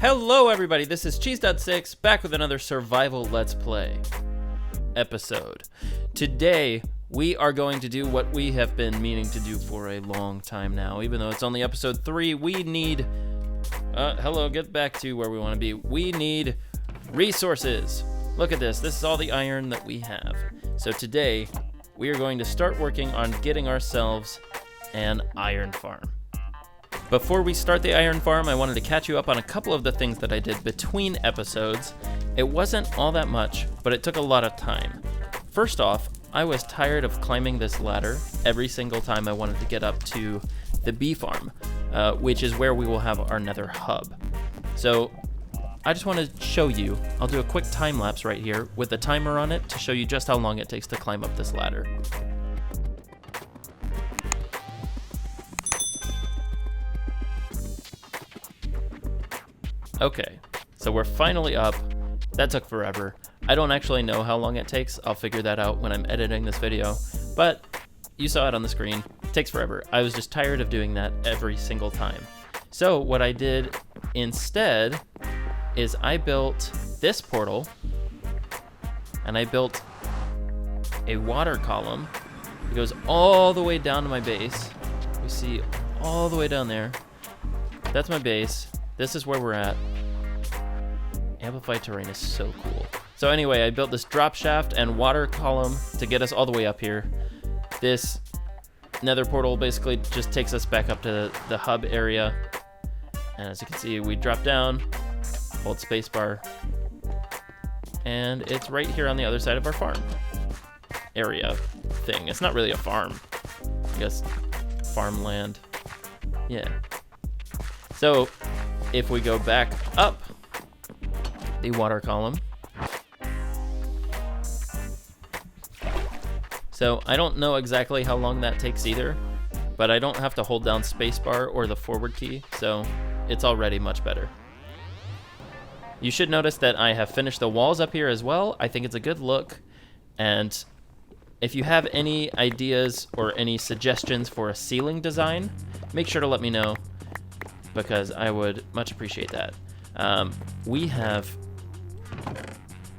Hello everybody, this is Cheesedud6 back with another survival Let's Play episode. Today we are going to do what we have been meaning to do for a long time now. Even though it's only episode 3, we need... get back to where we want to be. We need resources. Look at this, this is all the iron that we have. So today we are going to start working on getting ourselves an iron farm. Before we start the iron farm, I wanted to catch you up on a couple of the things that I did between episodes. It wasn't all that much, but it took a lot of time. First off, I was tired of climbing this ladder every single time I wanted to get up to the bee farm, which is where we will have our nether hub. So I just want to show you, I'll do a quick time lapse right here with the timer on it to show you just how long it takes to climb up this ladder. Okay, so we're finally up. That took forever. I don't actually know how long it takes. I'll figure that out when I'm editing this video, but you saw it on the screen. It takes forever. I was just tired of doing that every single time. So what I did instead is I built this portal, and I built a water column. It goes all the way down to my base. You see all the way down there. That's my base. This is where we're at. Amplified terrain is so cool. So anyway, I built this drop shaft and water column to get us all the way up here. This nether portal basically just takes us back up to the hub area. And as you can see, we drop down, hold spacebar, and it's right here on the other side of our farm area thing. It's not really a farm, I guess farmland. Yeah. So if we go back up the water column, so I don't know exactly how long that takes either, but I don't have to hold down spacebar or the forward key, so it's already much better. You should notice that I have finished the walls up here as well. I think it's a good look, and if you have any ideas or any suggestions for a ceiling design, make sure to let me know, because I would much appreciate that. We have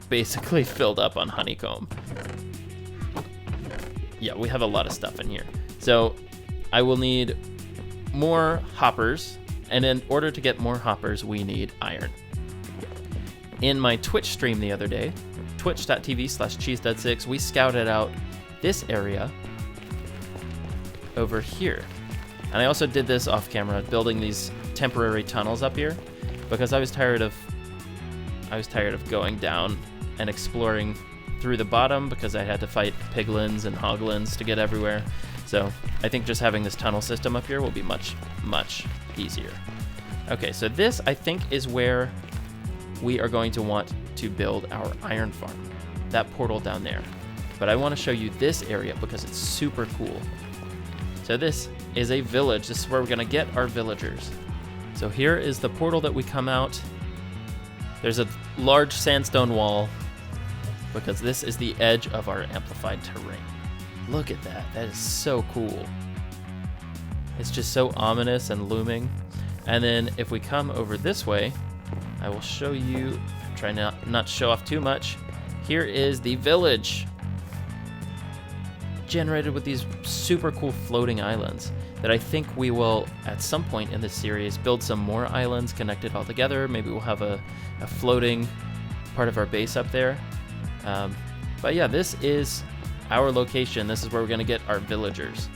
basically filled up on honeycomb. Yeah, we have a lot of stuff in here. So I will need more hoppers, and in order to get more hoppers, we need iron. In my Twitch stream the other day, twitch.tv/cheesedud6, we scouted out this area over here. And I also did this off camera, building these temporary tunnels up here, because I was tired of going down and exploring through the bottom, because I had to fight piglins and hoglins to get everywhere. So I think just having this tunnel system up here will be much, much easier. Okay, so this I think is where we are going to want to build our iron farm, that portal down there. But I want to show you this area because it's super cool. So this is a village. This is where we're going to get our villagers. So here is the portal that we come out. There's a large sandstone wall because this is the edge of our amplified terrain. Look at that. That is so cool. It's just so ominous and looming. And then if we come over this way, I will show you, try not show off too much. Here is the village, generated with these super cool floating islands that I think we will, at some point in this series, build some more islands connected all together. Maybe we'll have a floating part of our base up there. But yeah, this is our location. This is where we're going to get our villagers.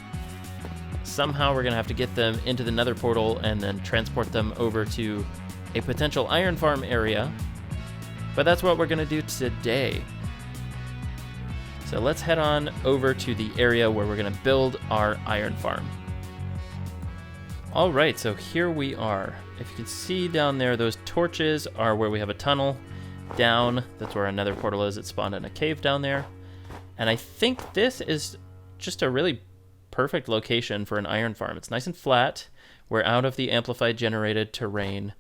Somehow we're going to have to get them into the nether portal and then transport them over to a potential iron farm area. But that's what we're going to do today. So let's head on over to the area where we're going to build our iron farm. All right, so here we are. If you can see down there, those torches are where we have a tunnel down. That's where our nether portal is. It spawned in a cave down there. And I think this is just a really perfect location for an iron farm. It's nice and flat. We're out of the amplified generated terrain.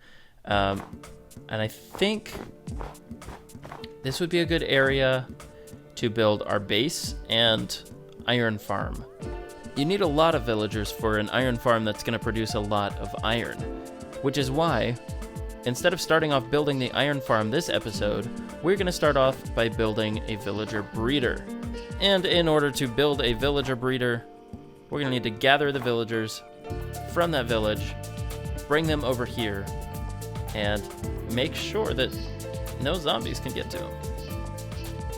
And I think this would be a good area to build our base and iron farm. You need a lot of villagers for an iron farm that's going to produce a lot of iron, which is why instead of starting off building the iron farm this episode, we're going to start off by building a villager breeder. And in order to build a villager breeder, we're going to need to gather the villagers from that village, bring them over here, and make sure that no zombies can get to them.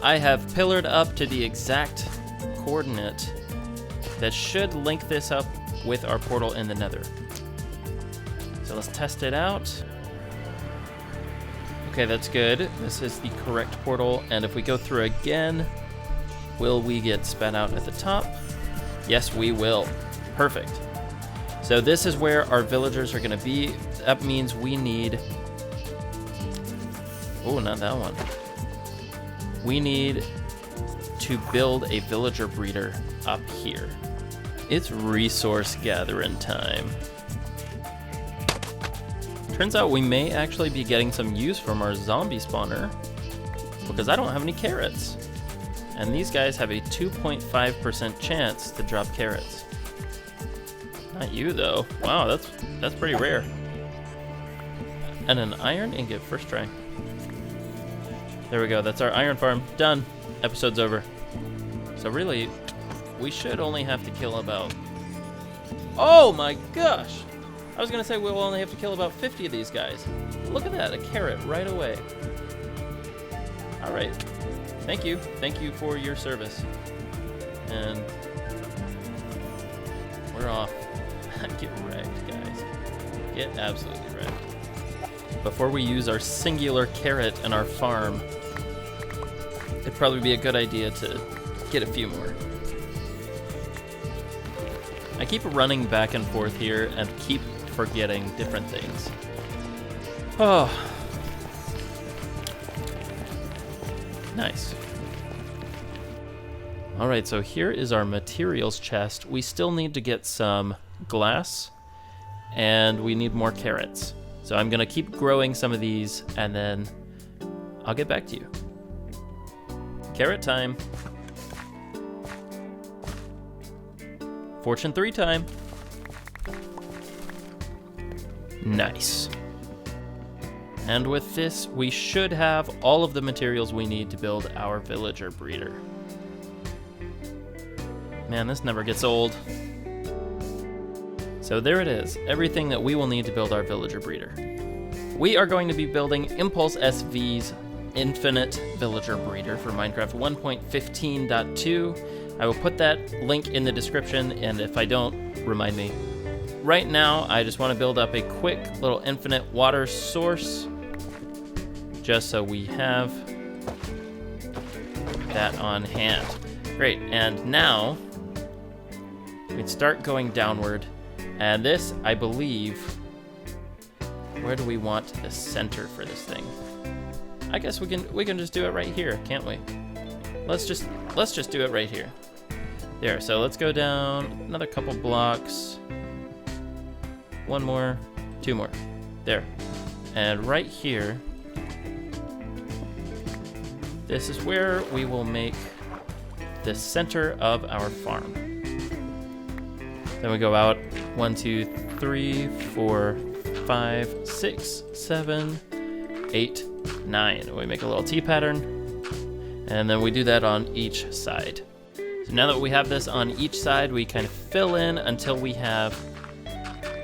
I have pillared up to the exact coordinate that should link this up with our portal in the Nether. So let's test it out. Okay, that's good. This is the correct portal, and if we go through again, will we get spat out at the top? Yes, we will. Perfect. So this is where our villagers are going to be. That means we need... Oh, not that one. We need to build a villager breeder up here. It's resource gathering time. Turns out we may actually be getting some use from our zombie spawner because I don't have any carrots. And these guys have a 2.5% chance to drop carrots. Not you though. Wow, that's pretty rare. And an iron ingot, first try. There we go, that's our iron farm. Done. Episode's over. So really, we should only have to kill about... Oh my gosh! I was gonna say we'll only have to kill about 50 of these guys. Look at that, a carrot right away. Alright. Thank you. Thank you for your service. And we're off. Get wrecked, guys. Get absolutely wrecked. Before we use our singular carrot in our farm, it'd probably be a good idea to get a few more. I keep running back and forth here and keep forgetting different things. Oh. Nice. Alright, so here is our materials chest. We still need to get some glass, and we need more carrots. So I'm gonna keep growing some of these, and then I'll get back to you. Carrot time. Fortune 3 time. Nice. And with this, we should have all of the materials we need to build our villager breeder. Man, this never gets old. So there it is, everything that we will need to build our villager breeder. We are going to be building Impulse SV's Infinite Villager Breeder for Minecraft 1.15.2. I will put that link in the description, and if I don't, remind me. Right now, I just want to build up a quick little infinite water source, just so we have that on hand. Great, and now we'd start going downward, and this, I believe, where do we want the center for this thing? I guess we can just do it right here, can't we? Let's just do it right here. There, so let's go down another couple blocks. One more, two more. There. And right here, this is where we will make the center of our farm. Then we go out 1, 2, 3, 4, 5, 6, 7, 8, 9. We make a little T pattern, and then we do that on each side. So now that we have this on each side, we kind of fill in until we have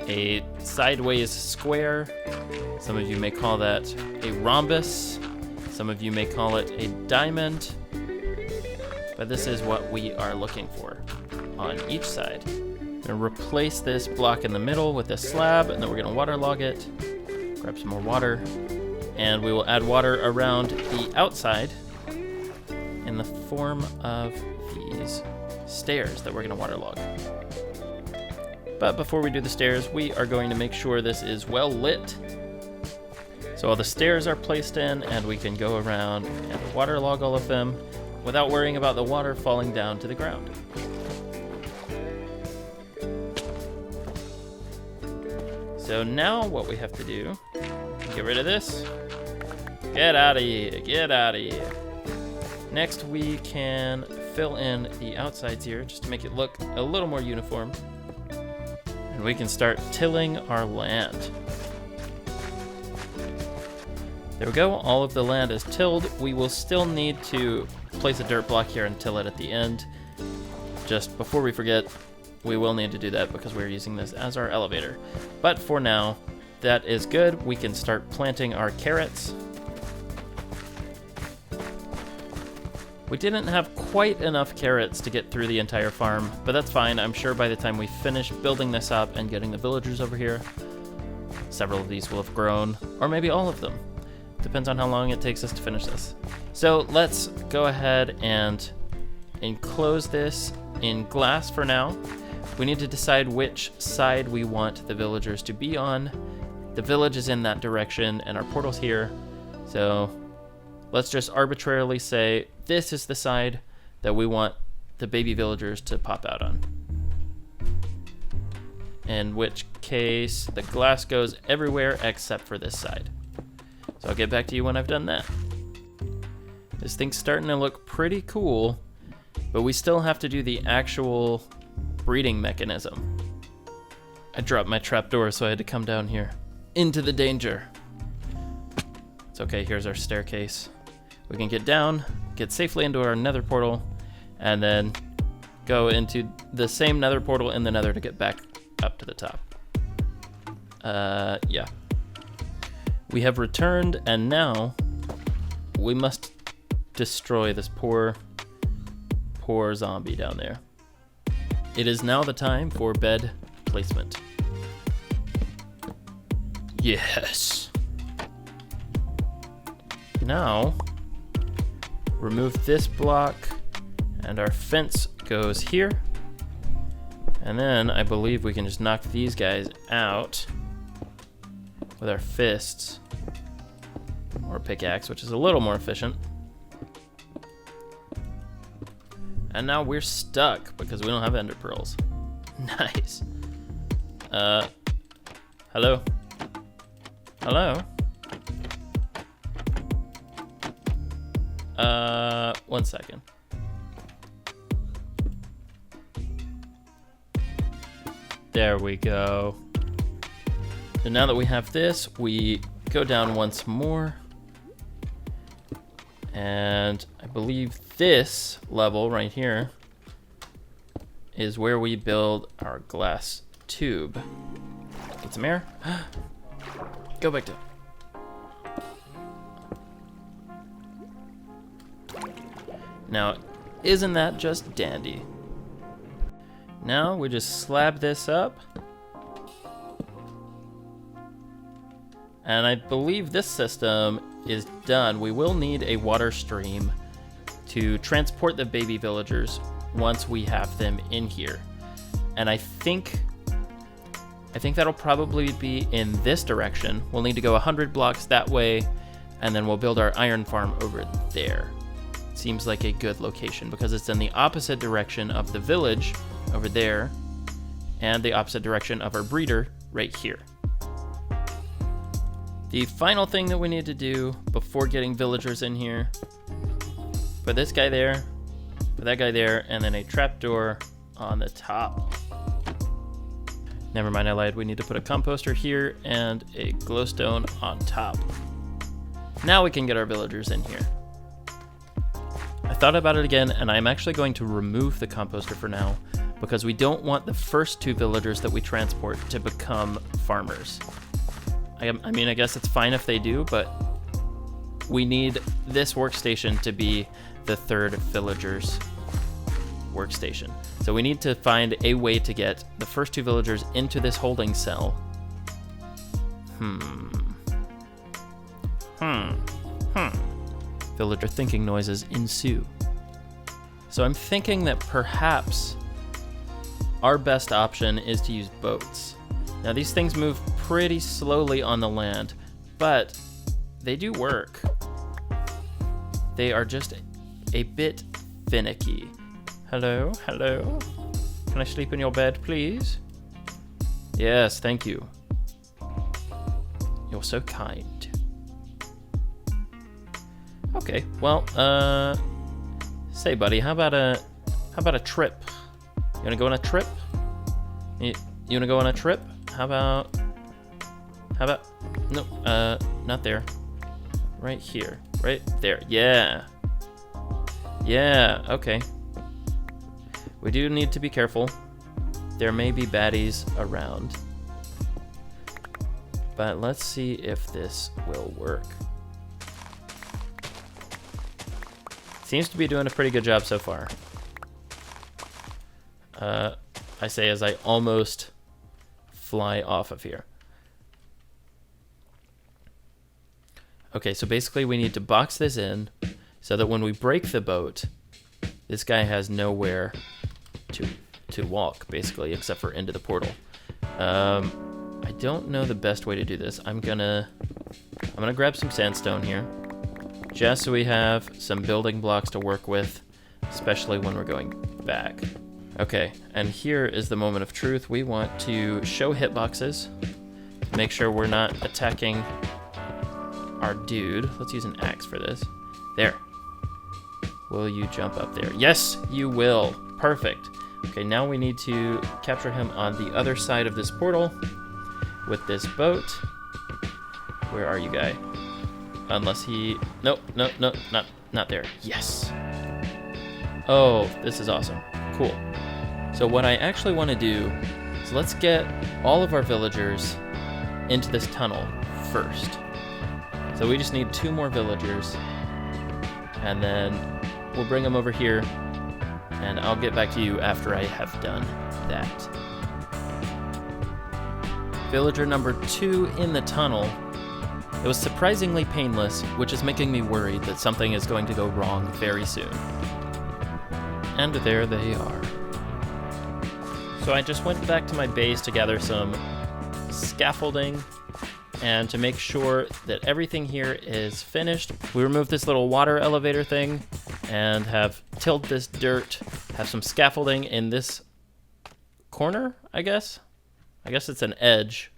a sideways square. Some of you may call that a rhombus. Some of you may call it a diamond. But this is what we are looking for on each side. I'm gonna replace this block in the middle with a slab, and then we're gonna waterlog it. Grab some more water, and we will add water around the outside in the form of these stairs that we're gonna waterlog. But before we do the stairs, we are going to make sure this is well lit. So all the stairs are placed in, and we can go around and waterlog all of them without worrying about the water falling down to the ground. So now what we have to do, get rid of this. Get out of here, get out of here. Next we can fill in the outsides here just to make it look a little more uniform. And we can start tilling our land. There we go, all of the land is tilled. We will still need to place a dirt block here and till it at the end. Just before we forget, we will need to do that because we're using this as our elevator. But for now, that is good. We can start planting our carrots. We didn't have quite enough carrots to get through the entire farm, but that's fine. I'm sure by the time we finish building this up and getting the villagers over here, several of these will have grown, or maybe all of them. Depends on how long it takes us to finish this. So let's go ahead and enclose this in glass for now. We need to decide which side we want the villagers to be on. The village is in that direction and our portal's here. So let's just arbitrarily say this is the side that we want the baby villagers to pop out on. In which case the glass goes everywhere except for this side. So I'll get back to you when I've done that. This thing's starting to look pretty cool, but we still have to do the actual breeding mechanism. I dropped my trapdoor, so I had to come down here into the danger. It's okay, here's our staircase. We can get down, get safely into our nether portal, and then go into the same nether portal in the nether to get back up to the top. Yeah. We have returned, and now we must destroy this poor zombie down there. It is now the time for bed placement. Yes. Now, remove this block, and our fence goes here. And then I believe we can just knock these guys out with our fists or pickaxe, which is a little more efficient. And now we're stuck because we don't have ender pearls. Nice. Hello? Hello? 1 second. There we go. So now that we have this, we go down once more. And I believe this level right here is where we build our glass tube. Get some air. Go back down. Now, isn't that just dandy? Now we just slab this up. And I believe this system is done. We will need a water stream to transport the baby villagers once we have them in here. And I think that'll probably be in this direction. We'll need to go 100 blocks that way, and then we'll build our iron farm over there. Seems like a good location because it's in the opposite direction of the village over there, and the opposite direction of our breeder right here. The final thing that we need to do before getting villagers in here, put this guy there, put that guy there, and then a trapdoor on the top. Never mind, I lied. We need to put a composter here and a glowstone on top. Now we can get our villagers in here. I thought about it again, and I'm actually going to remove the composter for now because we don't want the first 2 villagers that we transport to become farmers. I mean, I guess it's fine if they do, but we need this workstation to be the 3rd villager's workstation. So we need to find a way to get the first 2 villagers into this holding cell. Villager thinking noises ensue. So I'm thinking that perhaps our best option is to use boats. Now these things move pretty slowly on the land, but they do work. They are just a bit finicky. Hello, hello. Can I sleep in your bed, please? Yes, thank you. You're so kind. Okay, well, say buddy, how about a trip? You wanna go on a trip? You wanna go on a trip? How about, no, not there. right here. Right there. Yeah. Yeah, okay. We do need to be careful. There may be baddies around. But let's see if this will work. Seems to be doing a pretty good job so far. I say as I almost fly off of here. Okay, so basically we need to box this in so that when we break the boat, this guy has nowhere to walk, basically, except for into the portal. I don't know the best way to do this. I'm gonna grab some sandstone here, just so we have some building blocks to work with, especially when we're going back. Okay, and here is the moment of truth. We want to show hitboxes to make sure we're not attacking our dude. Let's use an axe for this. There. Will you jump up there? Yes, you will. Perfect. Okay, now we need to capture him on the other side of this portal with this boat. Where are you, guy? Unless he... Nope, not there. Yes. Oh, this is awesome. Cool. So what I actually want to do is let's get all of our villagers into this tunnel first. So we just need 2 more villagers, and then we'll bring them over here, and I'll get back to you after I have done that. Villager number 2 in the tunnel. It was surprisingly painless, which is making me worried that something is going to go wrong very soon. And there they are. So I just went back to my base to gather some scaffolding and to make sure that everything here is finished. We removed this little water elevator thing and have tilled this dirt, have some scaffolding in this corner, I guess. I guess it's an edge.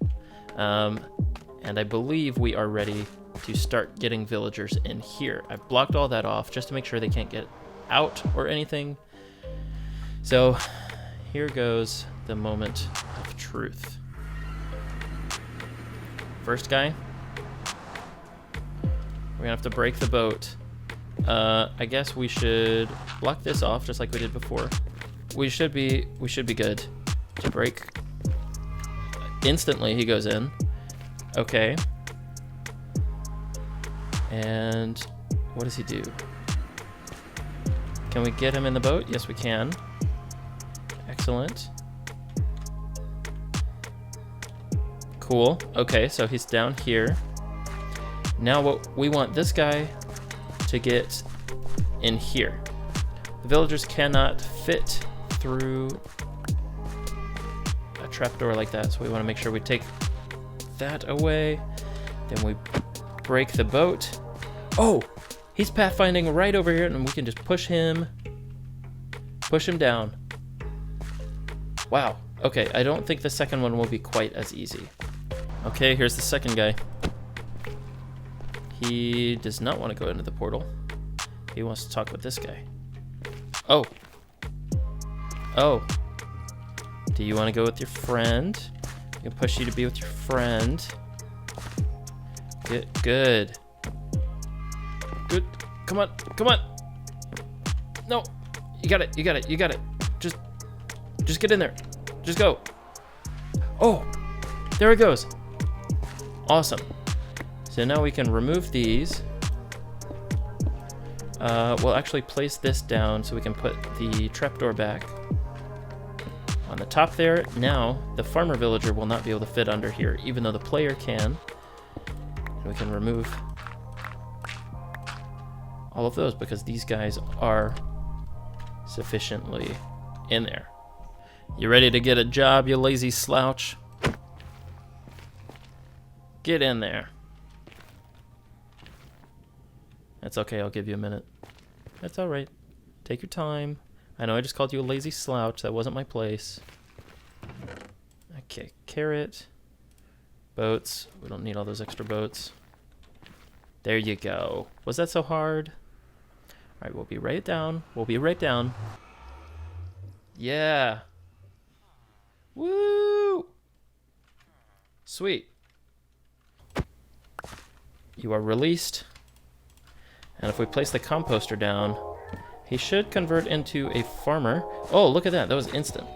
And I believe we are ready to start getting villagers in here. I've blocked all that off just to make sure they can't get out or anything. So here goes the moment of truth. First guy, we're gonna have to break the boat. I guess we should block this off just like we did before. We should be good to break. Instantly he goes in. Okay. And what does he do? Can we get him in the boat? Yes, we can. Excellent. Cool. Okay, so he's down here. Now what we want this guy to get in here. The villagers cannot fit through a trapdoor like that, so we want to make sure we take that away. Then we break the boat. Oh, he's pathfinding right over here, and we can just push him down. Wow. Okay, I don't think the second one will be quite as easy. Okay, here's the second guy. He does not want to go into the portal. He wants to talk with this guy. Oh. Oh. Do you want to go with your friend? I can push you to be with your friend. Good. Good. Good. Come on. Come on. No. You got it. You got it. You got it. Just get in there. Just go. Oh. There it goes. Awesome. So now we can remove these. We'll actually place this down so we can put the trapdoor back on the top there. Now the farmer villager will not be able to fit under here, even though the player can. And we can remove all of those because these guys are sufficiently in there. You ready to get a job, you lazy slouch? Get in there. That's okay, I'll give you a minute. That's all right. Take your time. I know I just called you a lazy slouch. That wasn't my place. Okay, carrot. Boats. We don't need all those extra boats. There you go. Was that so hard? All right, we'll be right down. We'll be right down. Yeah. Woo! Sweet. You are released. And if we place the composter down, he should convert into a farmer. Oh, look at that. That was instant.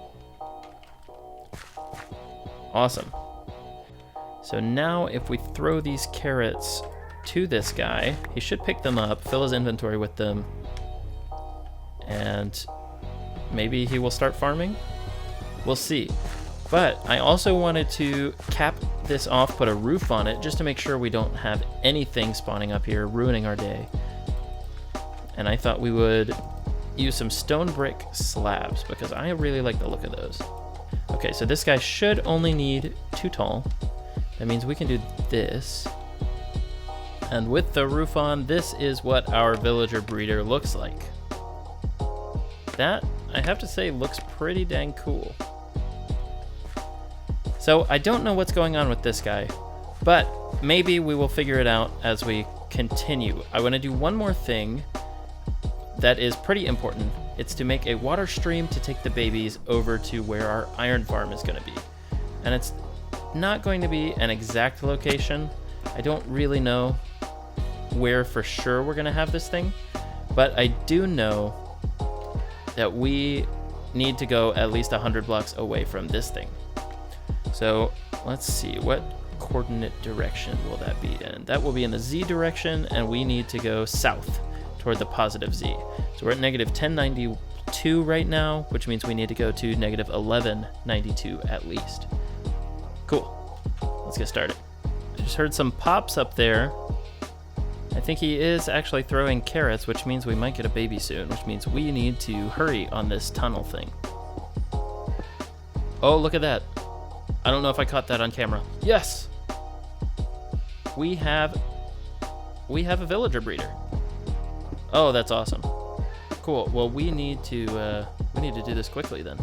Awesome. So now if we throw these carrots to this guy, he should pick them up, fill his inventory with them, and maybe he will start farming? We'll see. But I also wanted to cap this off, put a roof on it, just to make sure we don't have anything spawning up here, ruining our day. And I thought we would use some stone brick slabs, because I really like the look of those. Okay, so this guy should only need 2 tall. That means we can do this. And with the roof on, this is what our villager breeder looks like. That, I have to say, looks pretty dang cool. So I don't know what's going on with this guy, but maybe we will figure it out as we continue. I want to do one more thing that is pretty important. It's to make a water stream to take the babies over to where our iron farm is going to be. And it's not going to be an exact location. I don't really know where for sure we're going to have this thing, but I do know that we need to go at least 100 blocks away from this thing. So let's see, what coordinate direction will that be in? That will be in the Z direction, and we need to go south toward the positive Z. So we're at negative 1092 right now, which means we need to go to negative 1192 at least. Cool, let's get started. I just heard some pops up there. I think he is actually throwing carrots, which means we might get a baby soon, which means we need to hurry on this tunnel thing. Oh, look at that. I don't know if I caught that on camera. Yes! We have a villager breeder. Oh, that's awesome. Cool. Well, we need to do this quickly then.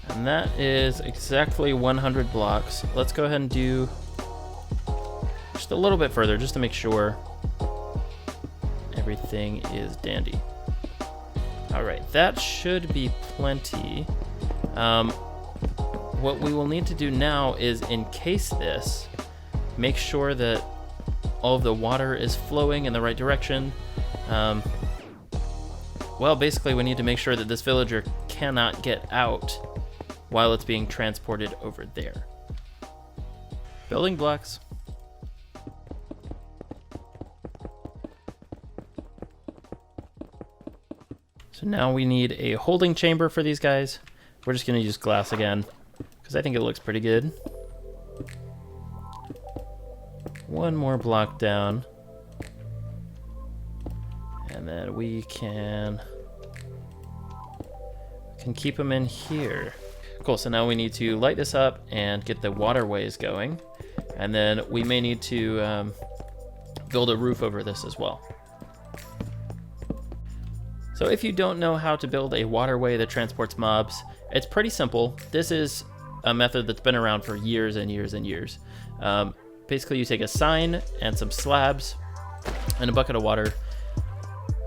And that is exactly 100 blocks. Let's go ahead and do just a little bit further, just to make sure everything is dandy. All right, that should be plenty. What we will need to do now is encase this, make sure that all of the water is flowing in the right direction. Well, basically we need to make sure that this villager cannot get out while it's being transported over there. Building blocks. So now we need a holding chamber for these guys. We're just gonna use glass again, because I think it looks pretty good. One more block down. And then we can keep them in here. Cool, so now we need to light this up and get the waterways going. And then we may need to build a roof over this as well. So if you don't know how to build a waterway that transports mobs, it's pretty simple. This is a method that's been around for years and years and years. Basically, you take a sign and some slabs and a bucket of water.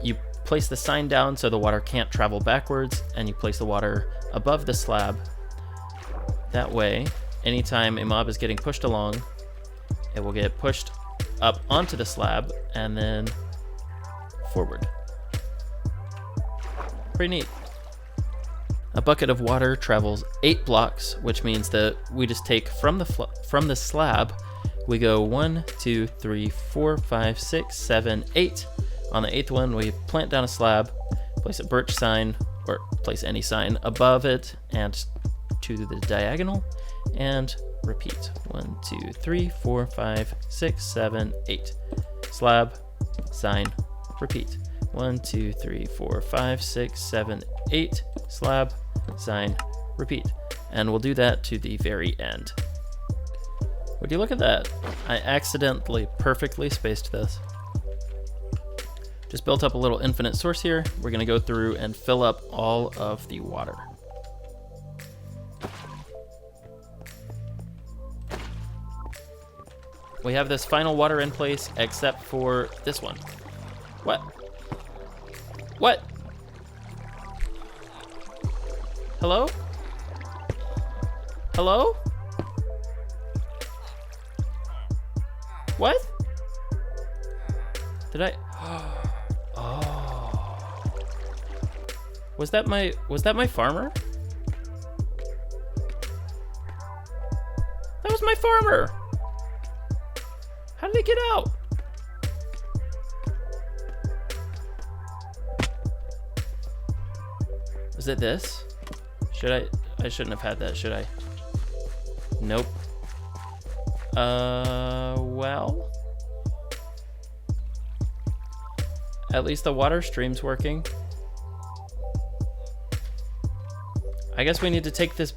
You place the sign down so the water can't travel backwards, and you place the water above the slab. That way, anytime a mob is getting pushed along, it will get pushed up onto the slab and then forward. Pretty neat. A bucket of water travels 8 blocks, which means that we just take from the slab, we go 1, 2, 3, 4, 5, 6, 7, 8. On the 8th one, we plant down a slab, place a birch sign, or place any sign above it and to the diagonal, and repeat. 1, 2, 3, 4, 5, 6, 7, 8. Slab, sign, repeat. 1, 2, 3, 4, 5, 6, 7, 8. Slab, sign, repeat. And we'll do that to the very end. Would you look at that? I accidentally perfectly spaced this. Just built up a little infinite source here. We're gonna go through and fill up all of the water. We have this final water in place except for this one. What? What? Hello? Hello? What? Did I? Oh. Was that my farmer? That was my farmer. How did they get out? Is it this? I shouldn't have had that, should I? Nope. Well. At least the water stream's working. I guess we need to take the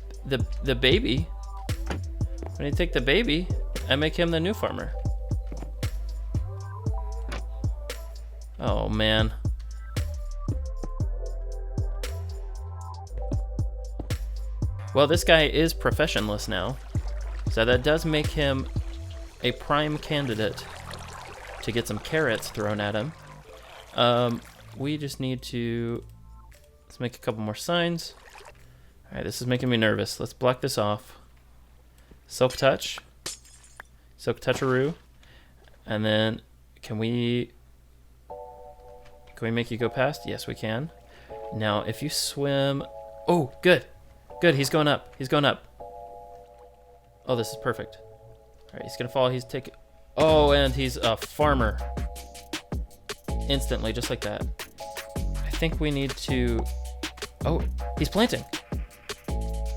baby. We need to take the baby and make him the new farmer. Oh, man. Well, this guy is professionless now, so that does make him a prime candidate to get some carrots thrown at him. We just need to... Let's make a couple more signs. All right, this is making me nervous. Let's block this off. Silk Touch. Silk Toucharoo. And then, can we make you go past? Yes, we can. Now, if you swim... Oh, good. Good, he's going up. He's going up. Oh, this is perfect. All right, he's going to fall. He's taking... Oh, and he's a farmer. Instantly, just like that. I think we need to... Oh, he's planting.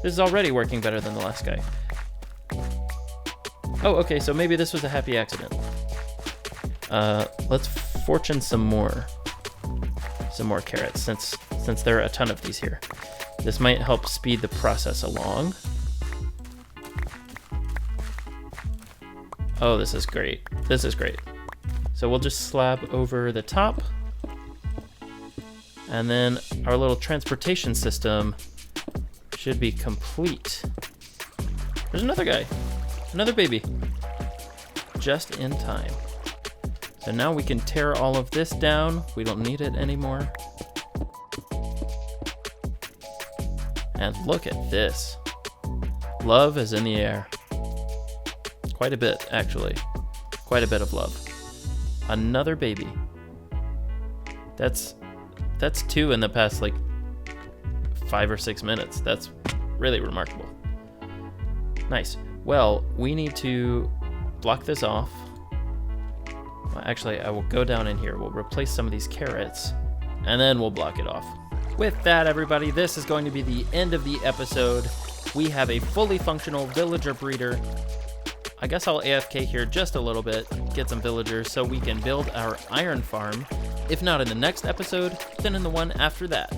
This is already working better than the last guy. Oh, okay, so maybe this was a happy accident. Let's fortune some more carrots, since there are a ton of these here. This might help speed the process along. Oh, this is great. This is great. So we'll just slab over the top. And then our little transportation system should be complete. There's another guy. Another baby. Just in time. So now we can tear all of this down. We don't need it anymore. And look at this. Love is in the air. Quite a bit, actually. Quite a bit of love. Another baby. That's 2 in the past, like, 5 or 6 minutes. That's really remarkable. Nice. Well, we need to block this off. Well, actually, I will go down in here. We'll replace some of these carrots, and then we'll block it off. With that, everybody, this is going to be the end of the episode. We have a fully functional villager breeder. I guess I'll AFK here just a little bit, get some villagers so we can build our iron farm. If not in the next episode, then in the one after that.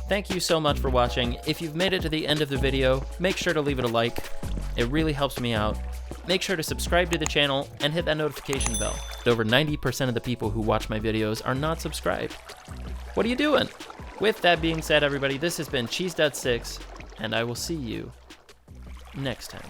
Thank you so much for watching. If you've made it to the end of the video, make sure to leave it a like. It really helps me out. Make sure to subscribe to the channel and hit that notification bell. Over 90% of the people who watch my videos are not subscribed. What are you doing? With that being said, everybody, this has been Cheesedud6, and I will see you next time.